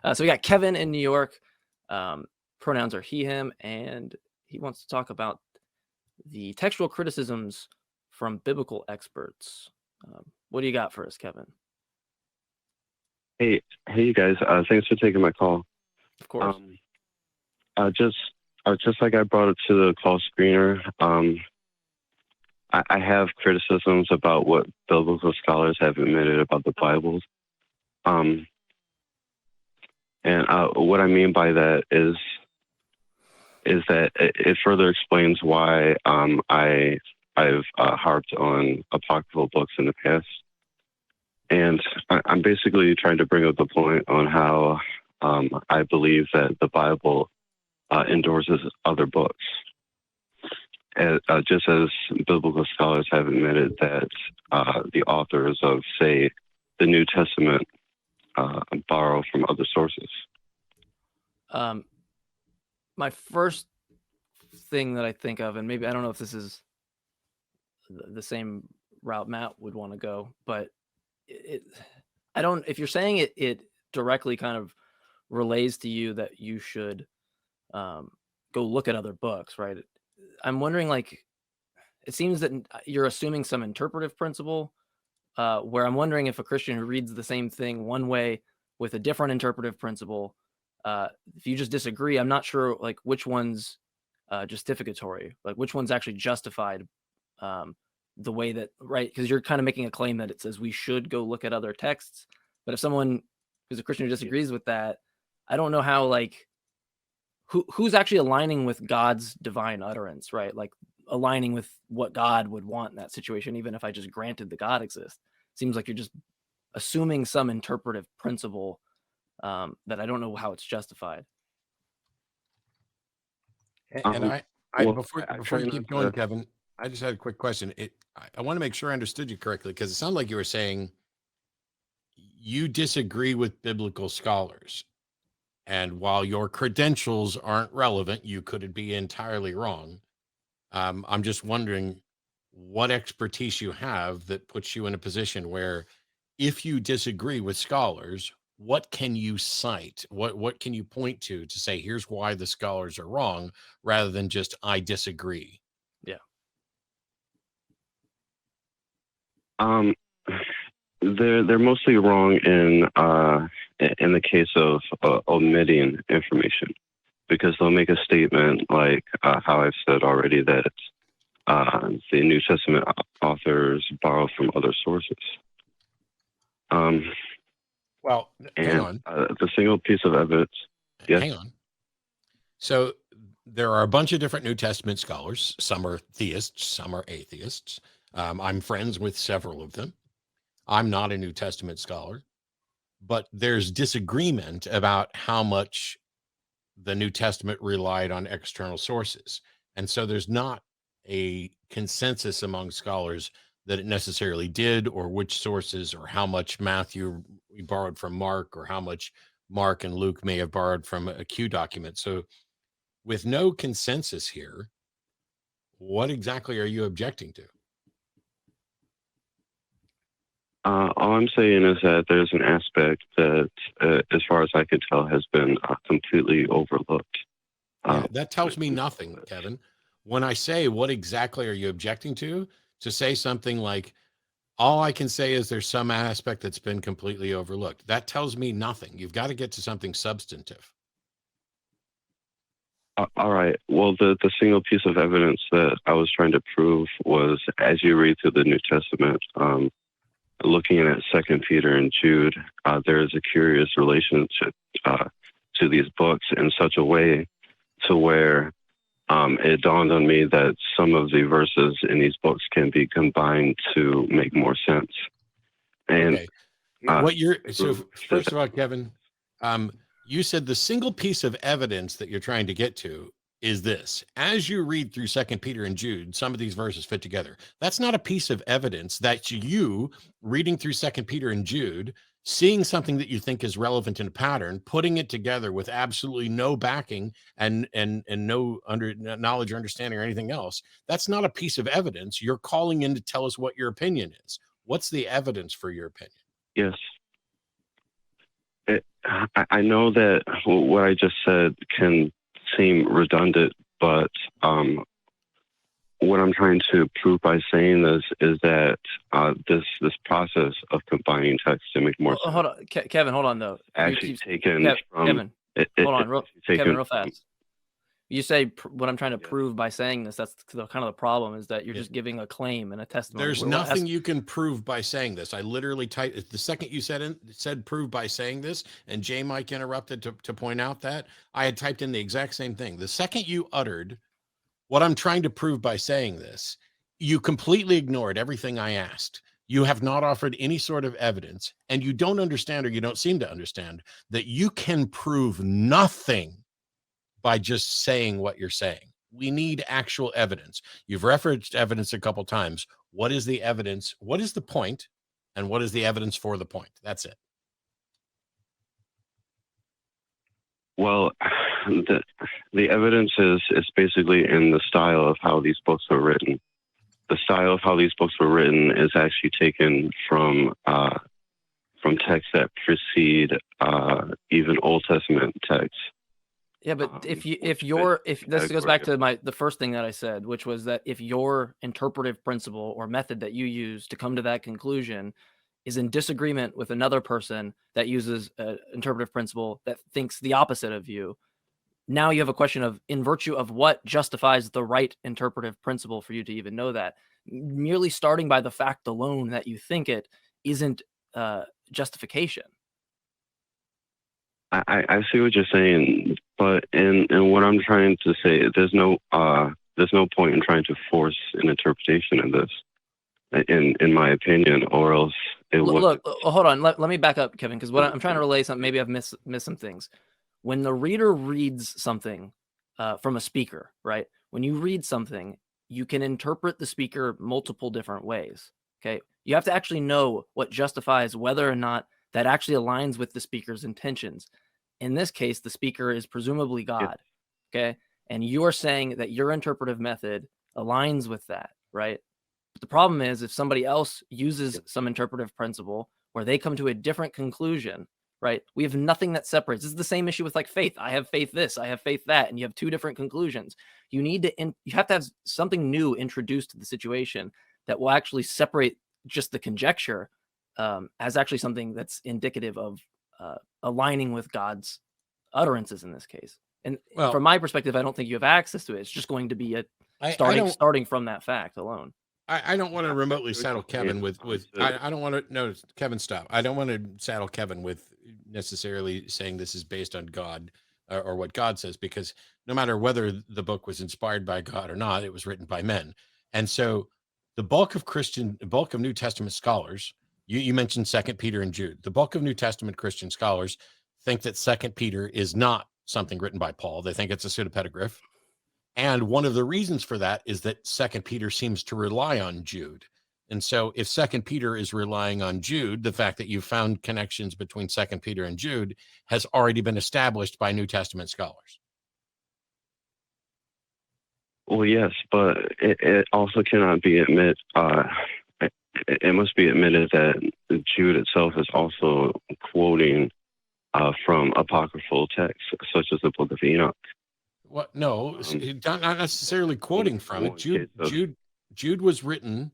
So we got Kevin in New York. Pronouns are he, him, and he wants to talk about the textual criticisms from biblical experts. What do you got for us, Kevin? Hey, you guys. Thanks for taking my call. Of course. Just like I brought it to the call screener, I have criticisms about what biblical scholars have admitted about the Bible. And what I mean by that is that it further explains why I've harped on apocryphal books in the past. And I'm basically trying to bring up the point on how I believe that the Bible endorses other books. Just as biblical scholars have admitted that the authors of, say, the New Testament borrow from other sources. My first thing that I think of, and maybe I don't know if this is the same route Matt would want to go, but if you're saying it directly kind of relays to you that you should go look at other books, right? I'm wondering, like, it seems that you're assuming some interpretive principle, where I'm wondering if a Christian who reads the same thing one way with a different interpretive principle, if you just disagree, I'm not sure like which one's justificatory, like which one's actually justified the way that, right? Because you're kind of making a claim that it says we should go look at other texts. But if someone who's a Christian who disagrees with that, I don't know how, like, who's actually aligning with God's divine utterance, right? Like aligning with what God would want in that situation, even if I just granted that God exists. Seems like you're just assuming some interpretive principle that I don't know how it's justified. And before you keep going, Kevin, I just had a quick question. I want to make sure I understood you correctly, because it sounded like you were saying you disagree with biblical scholars. And while your credentials aren't relevant, you could be entirely wrong. I'm just wondering what expertise you have that puts you in a position where, if you disagree with scholars, what can you cite? What can you point to say, here's why the scholars are wrong, rather than just, I disagree? Yeah. They're mostly wrong in the case of omitting information, because they'll make a statement like how I've said already, that the New Testament authors borrow from other sources. Well, hang on. The single piece of evidence. Yes? Hang on. So there are a bunch of different New Testament scholars. Some are theists, some are atheists. I'm friends with several of them. I'm not a New Testament scholar, but there's disagreement about how much the New Testament relied on external sources. And so there's not a consensus among scholars that it necessarily did, or which sources, or how much Matthew borrowed from Mark, or how much Mark and Luke may have borrowed from a Q document. So with no consensus here, what exactly are you objecting to? All I'm saying is that there's an aspect that, as far as I could tell, has been completely overlooked. That tells me nothing, Kevin. When I say, what exactly are you objecting to say something like, all I can say is there's some aspect that's been completely overlooked, that tells me nothing. You've got to get to something substantive. All right. Well, the single piece of evidence that I was trying to prove was, as you read through the New Testament, looking at 2 Peter and Jude, there is a curious relationship to these books in such a way to where it dawned on me that some of the verses in these books can be combined to make more sense. And so first of all, Kevin, you said the single piece of evidence that you're trying to get to is this: as you read through 2 Peter and Jude, some of these verses fit together. That's not a piece of evidence. That's you reading through 2 Peter and Jude, seeing something that you think is relevant in a pattern, putting it together with absolutely no backing and no knowledge or understanding or anything else. That's not a piece of evidence. You're calling in to tell us what your opinion is. What's the evidence for your opinion? Yes. I know that what I just said can seem redundant, but what I'm trying to prove by saying this is that this process of combining text to make more sense. Hold on, Kevin. Hold on though. Actually taken from Kevin. Hold on, Kevin, real fast. From, you say what I'm trying to prove by saying this. That's kind of the problem, is that you're just giving a claim and a testimony. There's nothing you can prove by saying this. I literally typed the second you said prove by saying this, and J Mike interrupted to point out that I had typed in the exact same thing. The second you uttered what I'm trying to prove by saying this, you completely ignored everything I asked. You have not offered any sort of evidence, and you don't understand, or you don't seem to understand, that you can prove nothing by just saying what you're saying. We need actual evidence. You've referenced evidence a couple times. What is the evidence? What is the point? And what is the evidence for the point? That's it. Well, the evidence is basically in the style of how these books were written. The style of how these books were written is actually taken from texts that precede even Old Testament texts. Yeah, but if this goes back to the first thing that I said, which was that if your interpretive principle or method that you use to come to that conclusion is in disagreement with another person that uses an interpretive principle that thinks the opposite of you, now you have a question of, in virtue of what justifies the right interpretive principle for you to even know that. Merely starting by the fact alone that you think it isn't justification. I see what you're saying, but in what I'm trying to say, there's no point in trying to force an interpretation of this, in my opinion, or else it would. Look, hold on. Let me back up, Kevin, because what I'm trying to relay something. Maybe I've missed some things. When the reader reads something from a speaker, right? When you read something, you can interpret the speaker multiple different ways. Okay, you have to actually know what justifies whether or not that actually aligns with the speaker's intentions. In this case, the speaker is presumably God, okay? And you're saying that your interpretive method aligns with that, right? But the problem is if somebody else uses some interpretive principle where they come to a different conclusion, right? We have nothing that separates. This is the same issue with like faith. I have faith this, I have faith that, and you have two different conclusions. You have to have something new introduced to the situation that will actually separate just the conjecture as actually something that's indicative of aligning with God's utterances in this case. And from my perspective, I don't think you have access to it. It's just going to be starting from that fact alone. I don't want to remotely saddle Kevin with I don't want to, no, Kevin, stop. I don't want to saddle Kevin with necessarily saying this is based on God or what God says, because no matter whether the book was inspired by God or not, it was written by men. And so the bulk of New Testament scholars, you mentioned 2 Peter and Jude. The bulk of New Testament Christian scholars think that 2 Peter is not something written by Paul. They think it's a pseudepigraph. And one of the reasons for that is that 2 Peter seems to rely on Jude. And so if 2 Peter is relying on Jude, the fact that you found connections between 2 Peter and Jude has already been established by New Testament scholars. Well, yes, but it also cannot be admitted. It must be admitted that Jude itself is also quoting from apocryphal texts, such as the Book of Enoch. What? No, not necessarily quoting from it. Jude was written,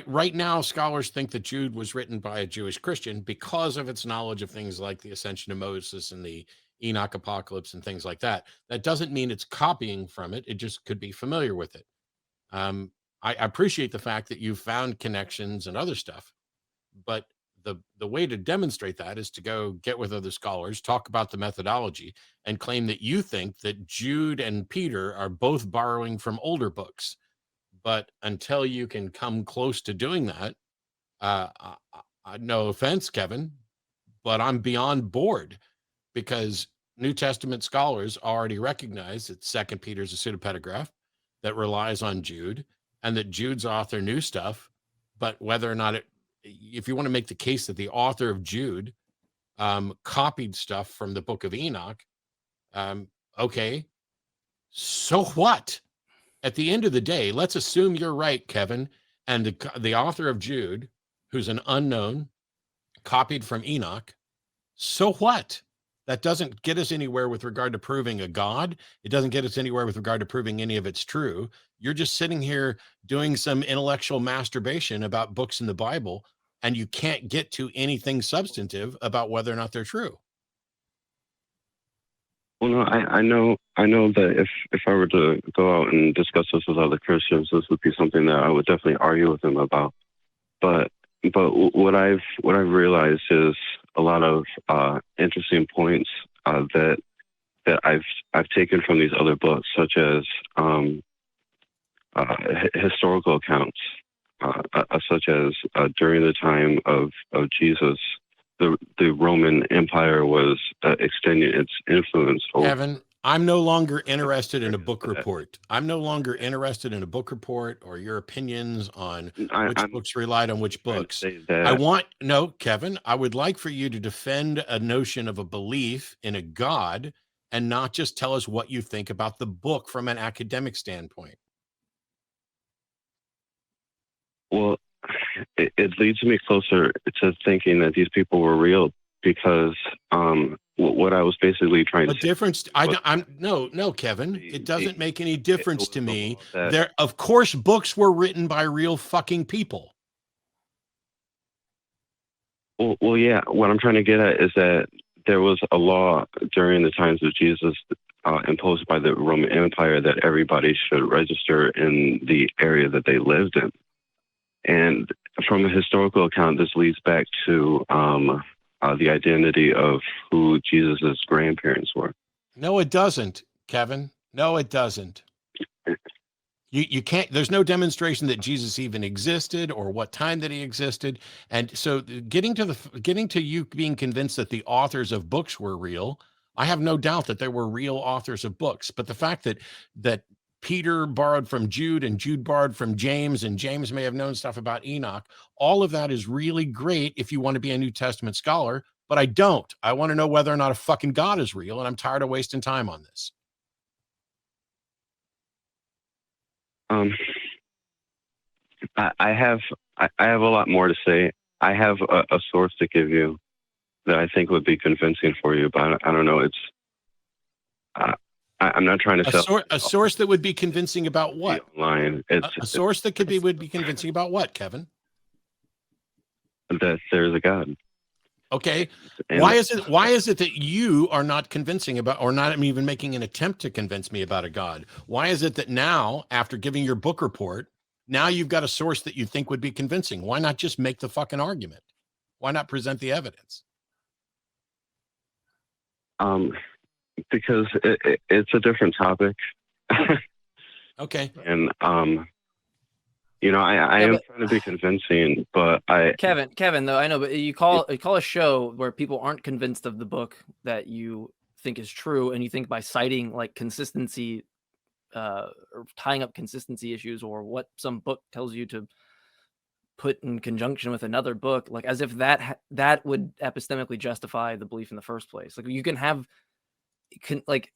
right now, scholars think that Jude was written by a Jewish Christian because of its knowledge of things like the ascension of Moses and the Enoch apocalypse and things like that. That doesn't mean it's copying from it. It just could be familiar with it. I appreciate the fact that you found connections and other stuff, but the way to demonstrate that is to go get with other scholars, talk about the methodology, and claim that you think that Jude and Peter are both borrowing from older books. But until you can come close to doing that, no offense, Kevin, but I'm beyond bored, because New Testament scholars already recognize that 2 Peter is a pseudepigraph that relies on Jude, and that Jude's author knew stuff, but whether or not if you want to make the case that the author of Jude copied stuff from the Book of Enoch, okay, so what? At the end of the day, let's assume you're right, Kevin, and the author of Jude, who's an unknown, copied from Enoch. So what? That doesn't get us anywhere with regard to proving a God. It doesn't get us anywhere with regard to proving any of it's true. You're just sitting here doing some intellectual masturbation about books in the Bible, and you can't get to anything substantive about whether or not they're true. Well, no, I know that if I were to go out and discuss this with other Christians, this would be something that I would definitely argue with them about. But what I've realized is a lot of interesting points that I've taken from these other books, such as historical accounts, such as during the time of Jesus, the Roman Empire was extending its influence over. Kevin, I'm no longer interested in a book report. I'm no longer interested in a book report or your opinions on which books relied on which books. Kevin, I would like for you to defend a notion of a belief in a God and not just tell us what you think about the book from an academic standpoint. Well, it leads me closer to thinking that these people were real, because what I was basically trying to say. No, Kevin, it doesn't make any difference to me. Of course, books were written by real fucking people. Well, yeah. What I'm trying to get at is that there was a law during the times of Jesus imposed by the Roman Empire that everybody should register in the area that they lived in. And from a historical account, this leads back to the identity of who Jesus's grandparents were. No, it doesn't, Kevin. No, it doesn't. You can't. There's no demonstration that Jesus even existed or what time that he existed. And so, getting to you being convinced that the authors of books were real, I have no doubt that there were real authors of books. But the fact that Peter borrowed from Jude and Jude borrowed from James, and James may have known stuff about Enoch. All of that is really great if you want to be a New Testament scholar, but I don't. I want to know whether or not a fucking God is real, and I'm tired of wasting time on this. I have a lot more to say. I have a source to give you that I think would be convincing for you, but I don't know. It's I'm not trying to sell a source that would be convincing about what? Line. A source that would be convincing about what, Kevin? That there's a God. Okay. Why is it that you are not convincing about, or not even making an attempt to convince me about a God? Why is it that now, after giving your book report, now you've got a source that you think would be convincing? Why not just make the fucking argument? Why not present the evidence? Because it's a different topic. Okay. And I am trying to be convincing, but Kevin, though, I know, but you call a show where people aren't convinced of the book that you think is true, and you think by citing like consistency, or tying up consistency issues, or what some book tells you to put in conjunction with another book, like as if that would epistemically justify the belief in the first place. Like you can have.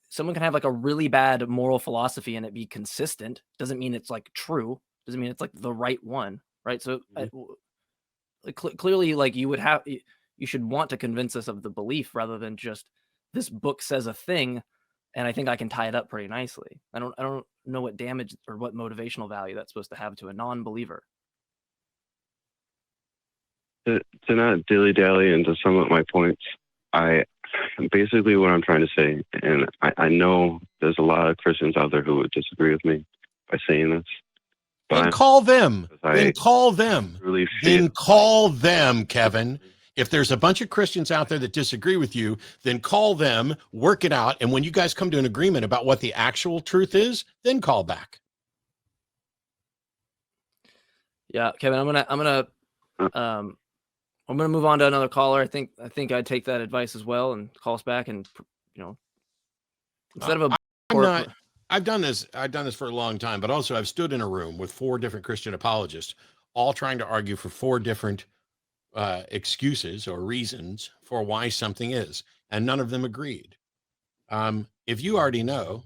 Someone can have like a really bad moral philosophy and it be consistent. Doesn't mean it's like true. Doesn't mean it's like the right one, right? So clearly, like you should want to convince us of the belief rather than just this book says a thing, and I think I can tie it up pretty nicely. I don't know what damage or what motivational value that's supposed to have to a non-believer. To not dilly-dally and to sum up my points, basically what I'm trying to say, and I know there's a lot of Christians out there who would disagree with me by saying this. Then call them. Then call them. Then call them, Kevin. If there's a bunch of Christians out there that disagree with you, then call them, work it out, and when you guys come to an agreement about what the actual truth is, then call back. Yeah, Kevin, I'm gonna move on to another caller. I think I'd take that advice as well and call us back, and instead of I've done this for a long time, but also I've stood in a room with 4 different Christian apologists, all trying to argue for 4 different excuses or reasons for why something is, and none of them agreed. If you already know,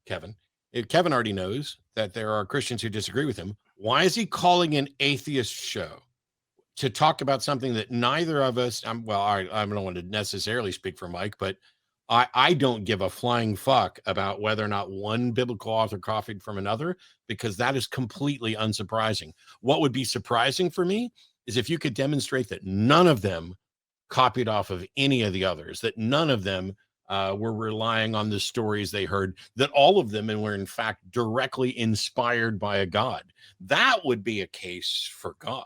Kevin, if Kevin already knows that there are Christians who disagree with him, why is he calling an atheist show? to talk about something that neither of us, well, I don't want to necessarily speak for Mike, but I don't give a flying fuck about whether or not one biblical author copied from another, because that is completely unsurprising. What would be surprising for me is if you could demonstrate that none of them copied off of any of the others, that none of them were relying on the stories they heard, that all of them were in fact directly inspired by a God. That would be a case for God.